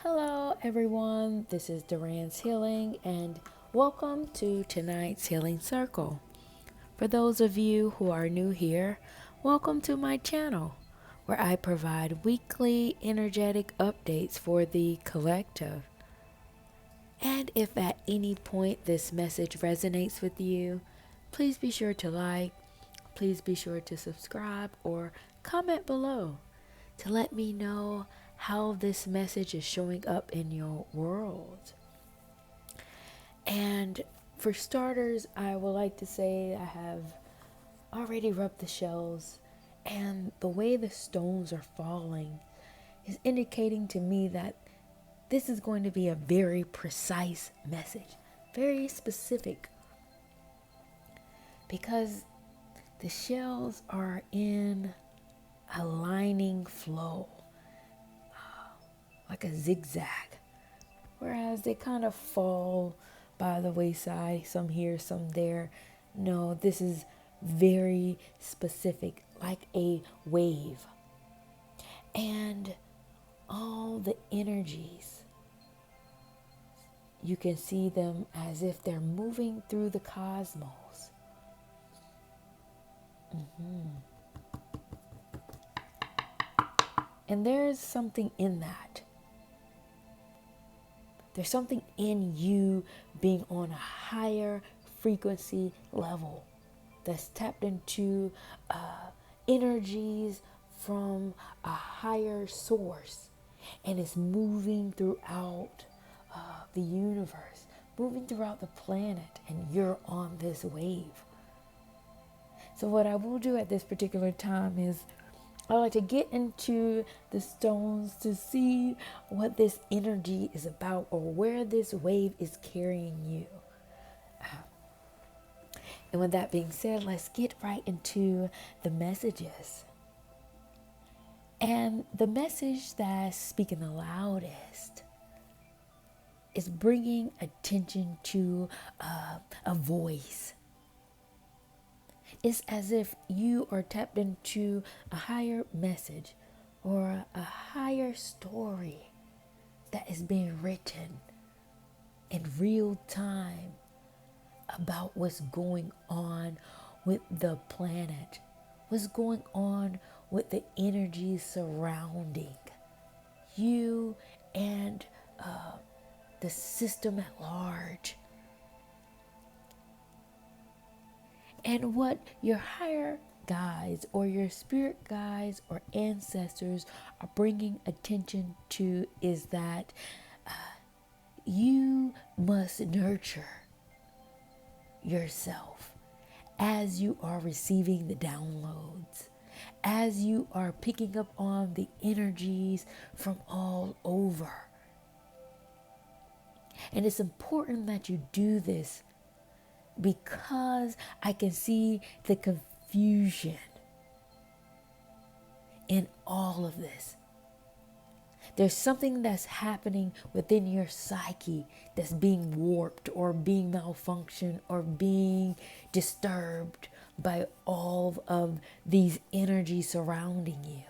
Hello, everyone. This is Duran's Healing, and welcome to tonight's Healing Circle. For those of you who are new here, welcome to my channel, where I provide weekly energetic updates for the collective. And if at any point this message resonates with you, please be sure to like, please be sure to subscribe, or comment below to let me know how this message is showing up in your world. And for starters, I would like to say I have already rubbed the shells, and the way the stones are falling is indicating to me that this is going to be a very precise message, very specific, because the shells are in a lining flow, like a zigzag, whereas they kind of fall by the wayside, some here, some there. No, this is very specific, like a wave. And all the energies, you can see them as if they're moving through the cosmos. And there's something in that. There's something in you being on a higher frequency level that's tapped into energies from a higher source, and it's moving throughout the universe, moving throughout the planet, and you're on this wave. So what I will do at this particular time is I like to get into the stones to see what this energy is about, or where this wave is carrying you. And with that being said, let's get right into the messages. And the message that's speaking the loudest is bringing attention to a voice. It's as if you are tapped into a higher message or a higher story that is being written in real time about what's going on with the planet, what's going on with the energy surrounding you and the system at large. And what your higher guides or your spirit guides or ancestors are bringing attention to is that you must nurture yourself as you are receiving the downloads, as you are picking up on the energies from all over. And it's important that you do this because I can see the confusion in all of this. There's something that's happening within your psyche that's being warped or being malfunctioned or being disturbed by all of these energies surrounding you.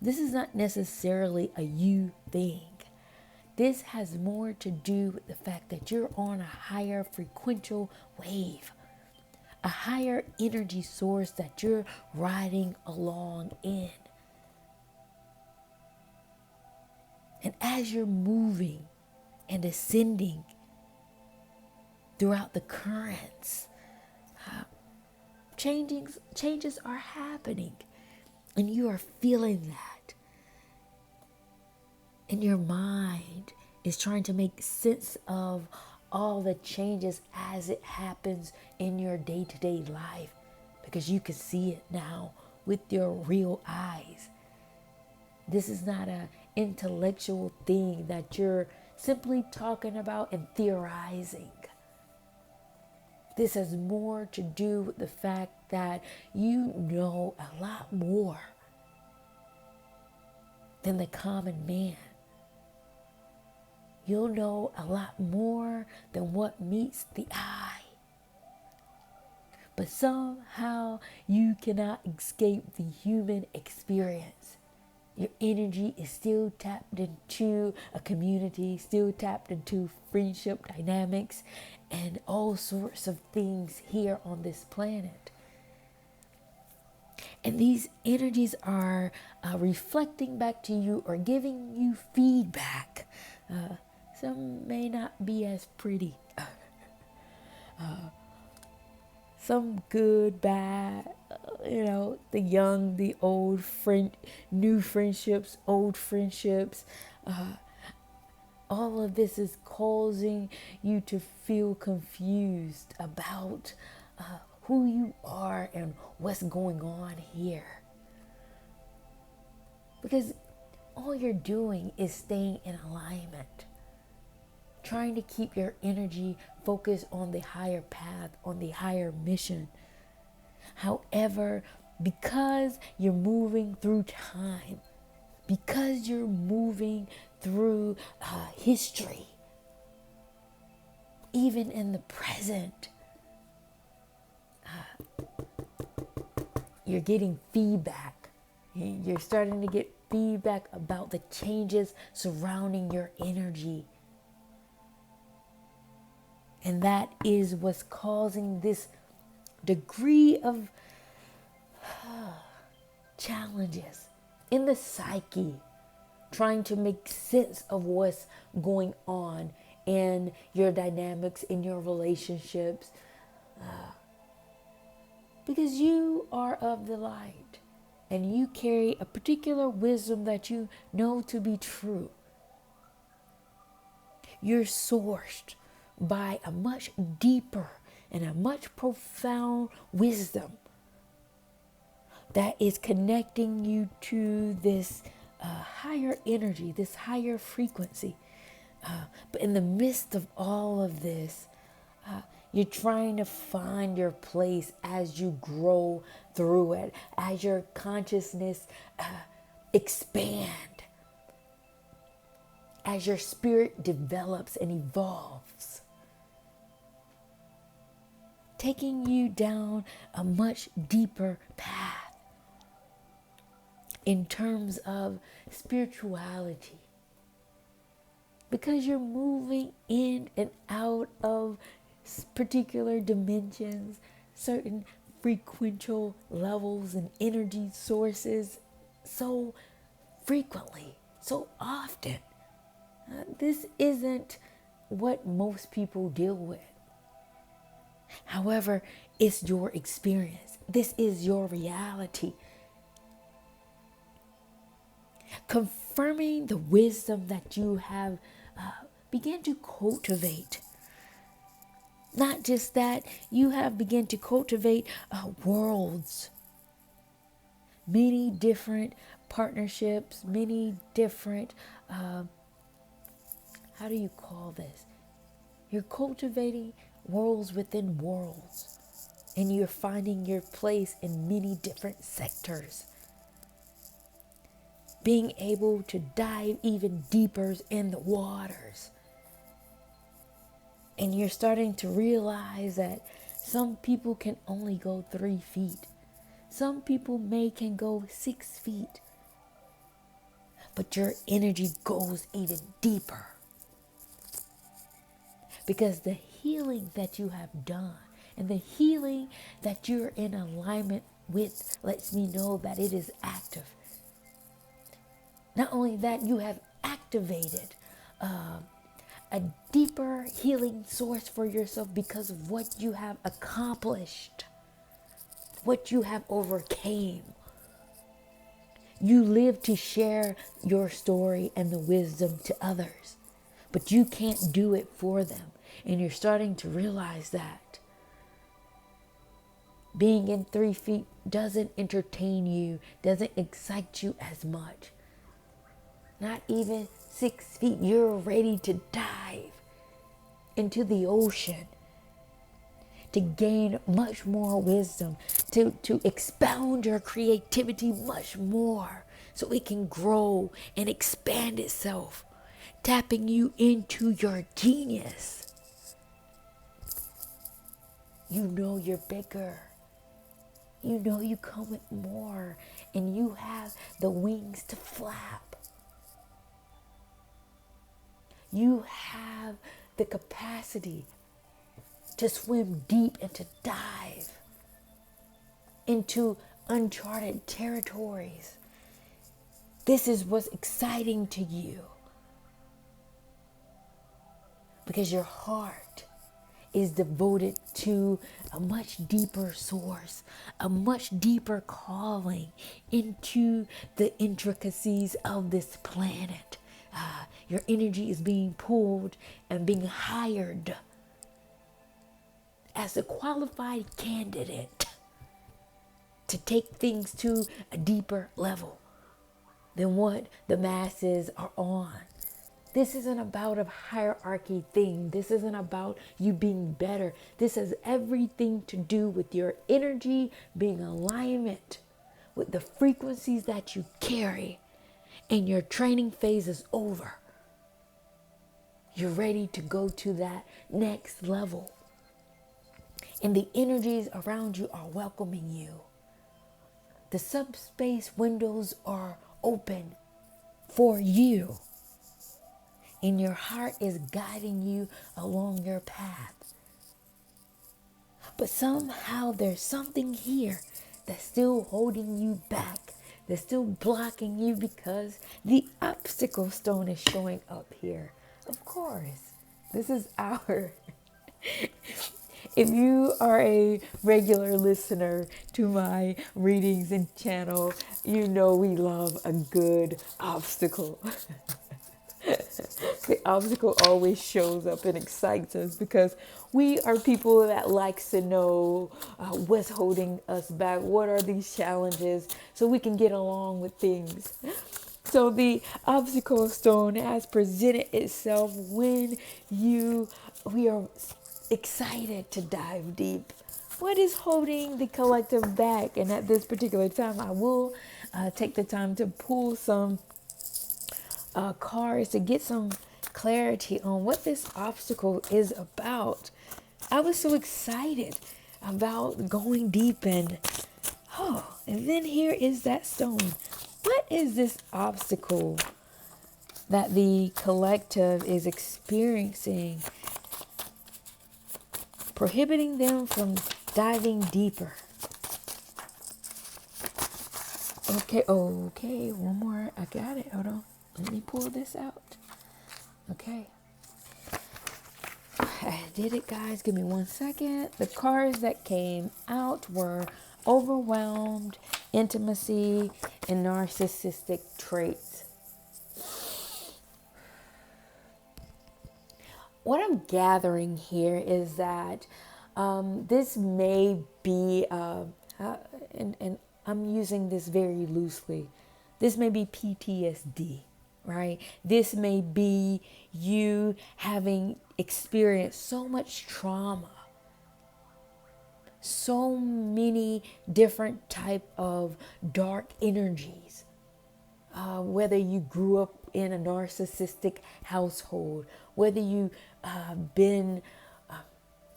This is not necessarily a you thing. This has more to do with the fact that you're on a higher frequential wave, a higher energy source that you're riding along in. And as you're moving and ascending throughout the currents, changes are happening, and you are feeling that. And your mind is trying to make sense of all the changes as it happens in your day-to-day life, because you can see it now with your real eyes. This is not an intellectual thing that you're simply talking about and theorizing. This has more to do with the fact that you know a lot more than the common man. You'll know a lot more than what meets the eye. But somehow you cannot escape the human experience. Your energy is still tapped into a community, still tapped into friendship dynamics and all sorts of things here on this planet. And these energies are reflecting back to you or giving you feedback. Some may not be as pretty. Some good, bad, the young, the old, new friendships, old friendships. All of this is causing you to feel confused about who you are and what's going on here. Because all you're doing is staying in alignment, trying to keep your energy focused on the higher path, on the higher mission. However, because you're moving through time, because you're moving through history, even in the present, you're getting feedback. You're starting to get feedback about the changes surrounding your energy. And that is what's causing this degree of challenges in the psyche, trying to make sense of what's going on in your dynamics, in your relationships, because you are of the light and you carry a particular wisdom that you know to be true. You're sourced by a much deeper and a much profound wisdom that is connecting you to this higher energy, this higher frequency. But in the midst of all of this, you're trying to find your place as you grow through it, as your consciousness expand, as your spirit develops and evolves, taking you down a much deeper path in terms of spirituality. Because you're moving in and out of particular dimensions, certain frequential levels and energy sources so frequently, so often. This isn't what most people deal with. However, it's your experience. This is your reality. Confirming the wisdom that you have began to cultivate. Not just that, you have begun to cultivate worlds. Many different partnerships, many different, how do you call this? You're cultivating worlds within worlds. And you're finding your place in many different sectors. Being able to dive even deeper in the waters. And you're starting to realize that some people can only go 3 feet. Some people can go 6 feet. But your energy goes even deeper. Because the healing that you have done and the healing that you're in alignment with lets me know that it is active. Not only that, you have activated a deeper healing source for yourself because of what you have accomplished, what you have overcame. You live to share your story and the wisdom to others, but you can't do it for them. And you're starting to realize that being in 3 feet doesn't entertain you, doesn't excite you as much. Not even 6 feet. You're ready to dive into the ocean to gain much more wisdom, to expound your creativity much more so it can grow and expand itself, tapping you into your genius. You know you're bigger. You know you come with more, and you have the wings to flap. You have the capacity to swim deep and to dive into uncharted territories. This is what's exciting to you because your heart is devoted to a much deeper source, a much deeper calling into the intricacies of this planet. Your energy is being pulled and being hired as a qualified candidate to take things to a deeper level than what the masses are on. This isn't about a hierarchy thing. This isn't about you being better. This has everything to do with your energy being in alignment with the frequencies that you carry. And your training phase is over. You're ready to go to that next level. And the energies around you are welcoming you. The subspace windows are open for you. And your heart is guiding you along your path. But somehow there's something here that's still holding you back. That's still blocking you because the obstacle stone is showing up here. Of course, this is our... If you are a regular listener to my readings and channel, you know we love a good obstacle. The obstacle always shows up and excites us because we are people that likes to know what's holding us back. What are these challenges so we can get along with things. So the obstacle stone has presented itself when we are excited to dive deep. What is holding the collective back? And at this particular time, I will take the time to pull some cards to get some clarity on what this obstacle is about. I was so excited about going deep and then here is that stone. What is this obstacle that the collective is experiencing, prohibiting them from diving deeper? Okay, one more. I got it. Hold on. Let me pull this out. Okay. I did it, guys. Give me 1 second. The cards that came out were overwhelmed, intimacy, and narcissistic traits. What I'm gathering here is that this may be, and I'm using this very loosely, this may be PTSD. Right? This may be you having experienced so much trauma, so many different type of dark energies. Whether you grew up in a narcissistic household, whether you been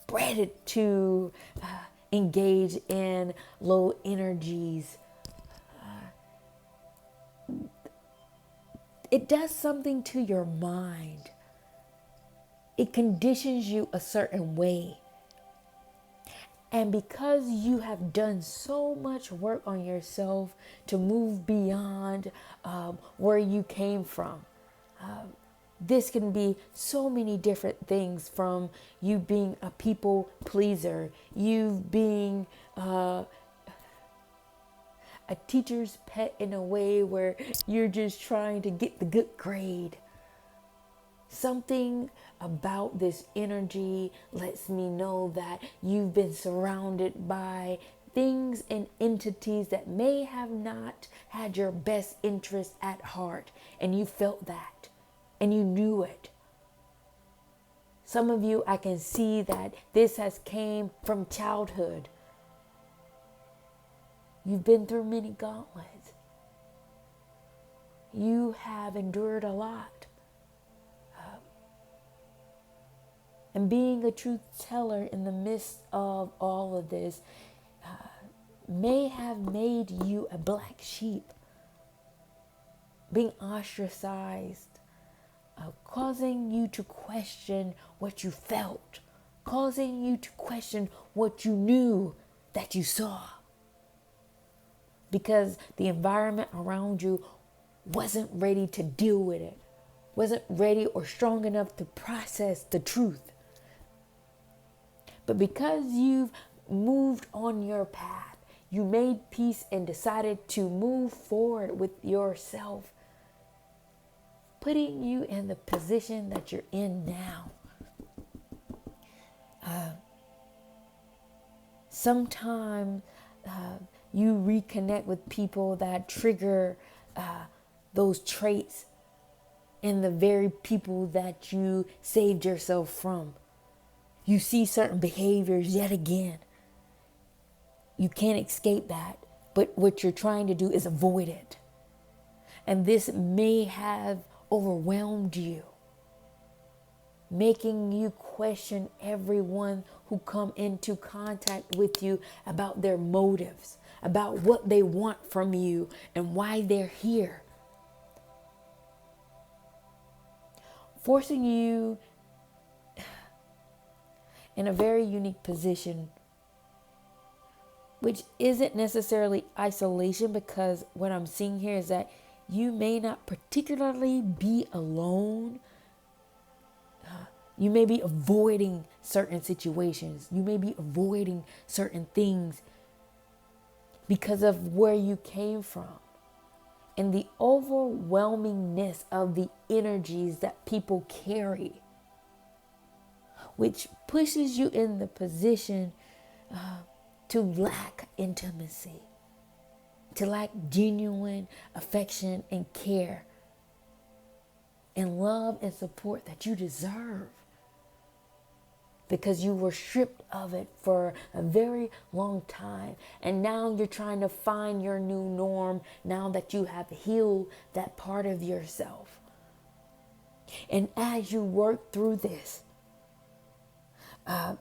bred to engage in low energies, it does something to your mind. It conditions you a certain way. And because you have done so much work on yourself to move beyond where you came from, this can be so many different things, from you being a people pleaser, you being a teacher's pet in a way where you're just trying to get the good grade. Something about this energy lets me know that you've been surrounded by things and entities that may have not had your best interest at heart, and you felt that and you knew it. Some of you, I can see that this has came from childhood. You've been through many gauntlets. You have endured a lot. And being a truth teller in the midst of all of this may have made you a black sheep, being ostracized, causing you to question what you felt, causing you to question what you knew that you saw. Because the environment around you wasn't ready to deal with it, wasn't ready or strong enough to process the truth. But because you've moved on your path, you made peace and decided to move forward with yourself, putting you in the position that you're in now. Sometimes you reconnect with people that trigger those traits in the very people that you saved yourself from. You see certain behaviors yet again. You can't escape that, but what you're trying to do is avoid it. And this may have overwhelmed you, making you question everyone who come into contact with you about their motives, about what they want from you and why they're here. Forcing you in a very unique position, which isn't necessarily isolation, because what I'm seeing here is that you may not particularly be alone. You may be avoiding certain situations. You may be avoiding certain things because of where you came from and the overwhelmingness of the energies that people carry, which pushes you in the position to lack intimacy, to lack genuine affection and care and love and support that you deserve, because you were stripped of it for a very long time. And now you're trying to find your new norm now that you have healed that part of yourself. And as you work through this,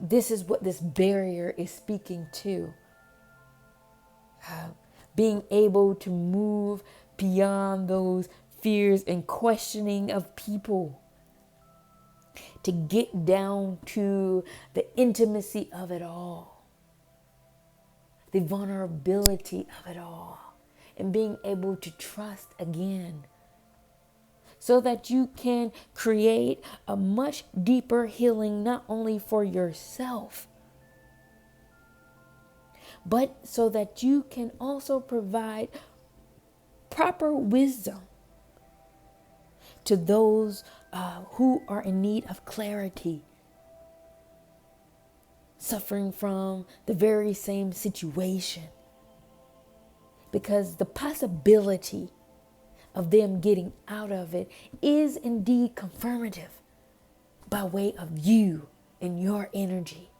this is what this barrier is speaking to. Being able to move beyond those fears and questioning of people, to get down to the intimacy of it all, the vulnerability of it all, and being able to trust again, so that you can create a much deeper healing, not only for yourself, but so that you can also provide proper wisdom to those who are in need of clarity, suffering from the very same situation. Because the possibility of them getting out of it is indeed confirmative by way of you and your energy.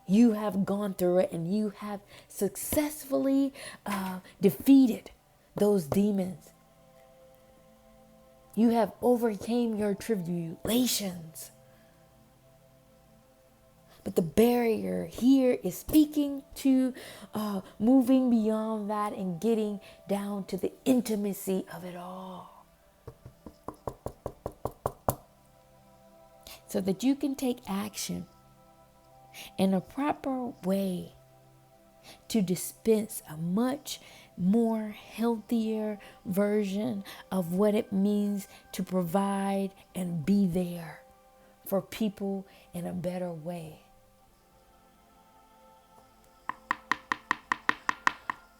You have gone through it and you have successfully defeated those demons. You have overcame your tribulations. But the barrier here is speaking to moving beyond that and getting down to the intimacy of it all, so that you can take action in a proper way to dispense a much more healthier version of what it means to provide and be there for people in a better way.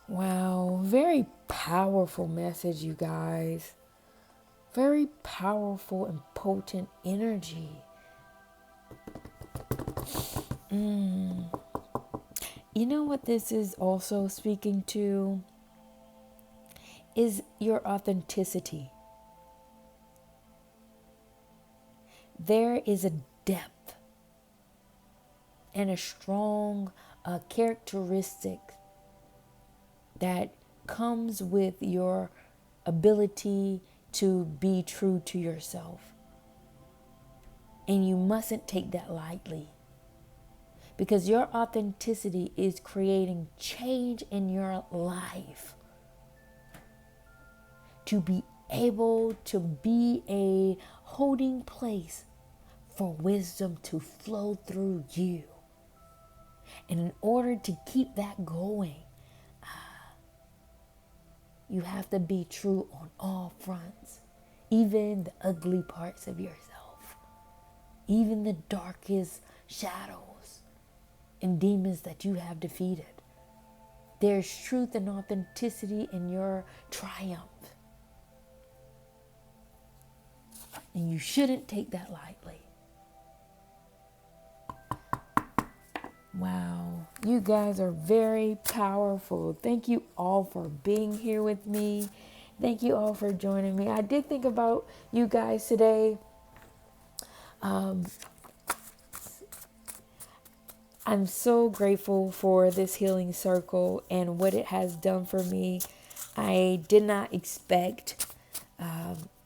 Wow, very powerful message, you guys. Very powerful and potent energy. You know what this is also speaking to is your authenticity. There is a depth and a strong characteristic that comes with your ability to be true to yourself. And you mustn't take that lightly, because your authenticity is creating change in your life. To be able to be a holding place for wisdom to flow through you. And in order to keep that going, you have to be true on all fronts, even the ugly parts of yourself, even the darkest shadows and demons that you have defeated. There's truth and authenticity in your triumph. And you shouldn't take that lightly. Wow, you guys are very powerful. Thank you all for being here with me. Thank you all for joining me. I did think about you guys today. I'm so grateful for this healing circle and what it has done for me. I did not expect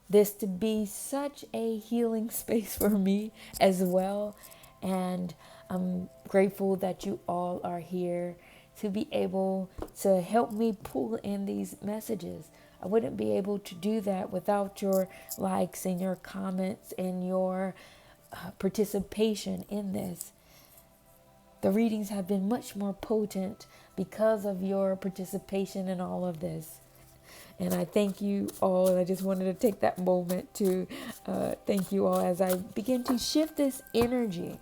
this to be such a healing space for me as well. And I'm grateful that you all are here to be able to help me pull in these messages. I wouldn't be able to do that without your likes and your comments and your participation in this. The readings have been much more potent because of your participation in all of this. And I thank you all. And I just wanted to take that moment to thank you all as I begin to shift this energy.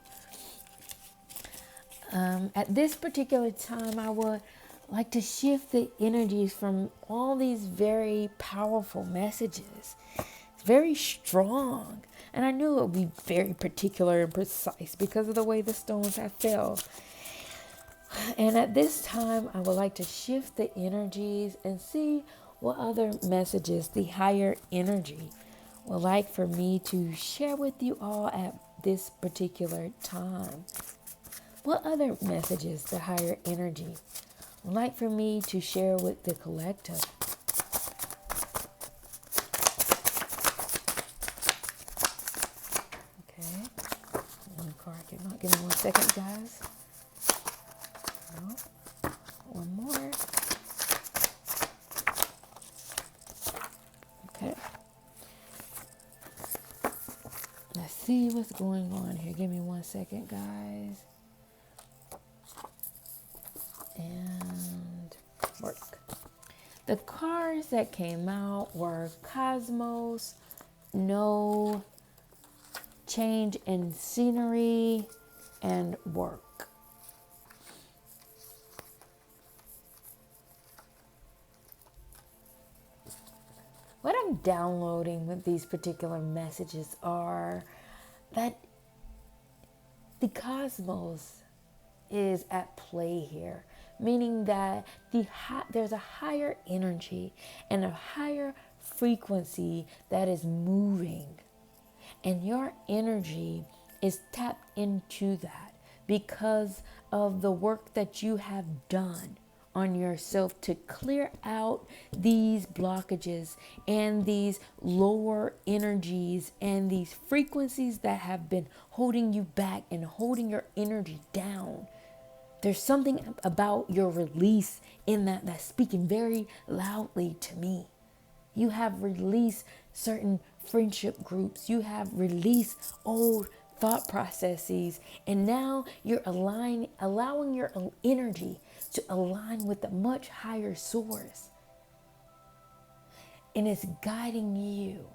At this particular time, I would like to shift the energies from all these very powerful messages. It's very strong. And I knew it would be very particular and precise because of the way the stones have fell. And at this time, I would like to shift the energies and see what other messages the higher energy would like for me to share with you all at this particular time. What other messages the higher energy would like for me to share with the collective? Okay. One card came out. Give me 1 second, guys. No. One more. Okay. Let's see what's going on here. Give me 1 second, guys. And work. The cards that came out were Cosmos, No, Change in Scenery, and Work. What I'm downloading with these particular messages are that the cosmos is at play here, meaning that there's a higher energy and a higher frequency that is moving, and your energy is tapped into that because of the work that you have done on yourself to clear out these blockages and these lower energies and these frequencies that have been holding you back and holding your energy down. There's something about your release in that's speaking very loudly to me. You have released certain friendship groups. You have released old thought processes. And now you're allowing your energy to align with a much higher source. And it's guiding you.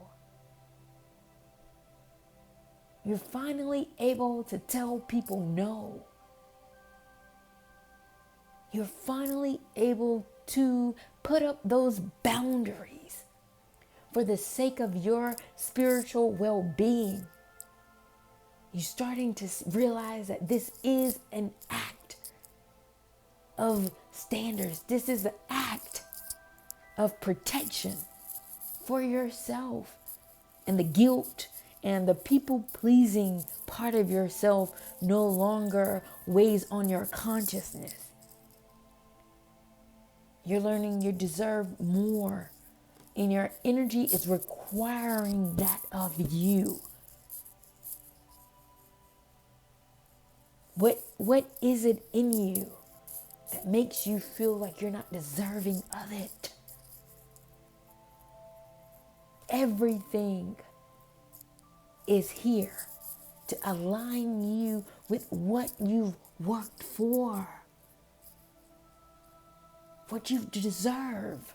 You're finally able to tell people no. You're finally able to put up those boundaries for the sake of your spiritual well-being. You're starting to realize that this is an act of standards. This is an act of protection for yourself. And the guilt and the people-pleasing part of yourself no longer weighs on your consciousness. You're learning you deserve more, and your energy is requiring that of you. What What is it in you that makes you feel like you're not deserving of it? Everything is here to align you with what you've worked for, what you deserve.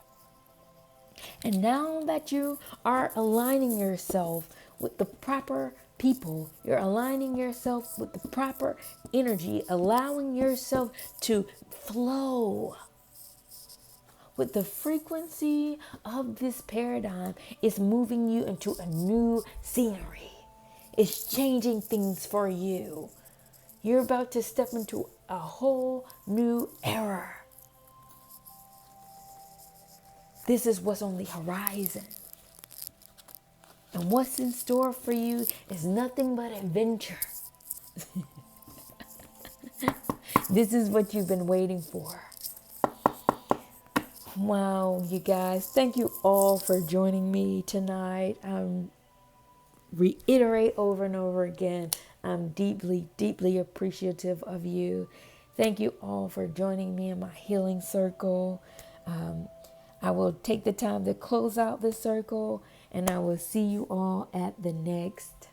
And now that you are aligning yourself with the proper people, you're aligning yourself with the proper energy, allowing yourself to flow with the frequency of this paradigm. Is moving you into a new scenery. It's changing things for you. You're about to step into a whole new era. This is what's on the horizon. And what's in store for you is nothing but adventure. This is what you've been waiting for. Wow, you guys. Thank you all for joining me tonight. Reiterate over and over again, I'm deeply, deeply appreciative of you. Thank you all for joining me in my healing circle. I will take the time to close out this circle, and I will see you all at the next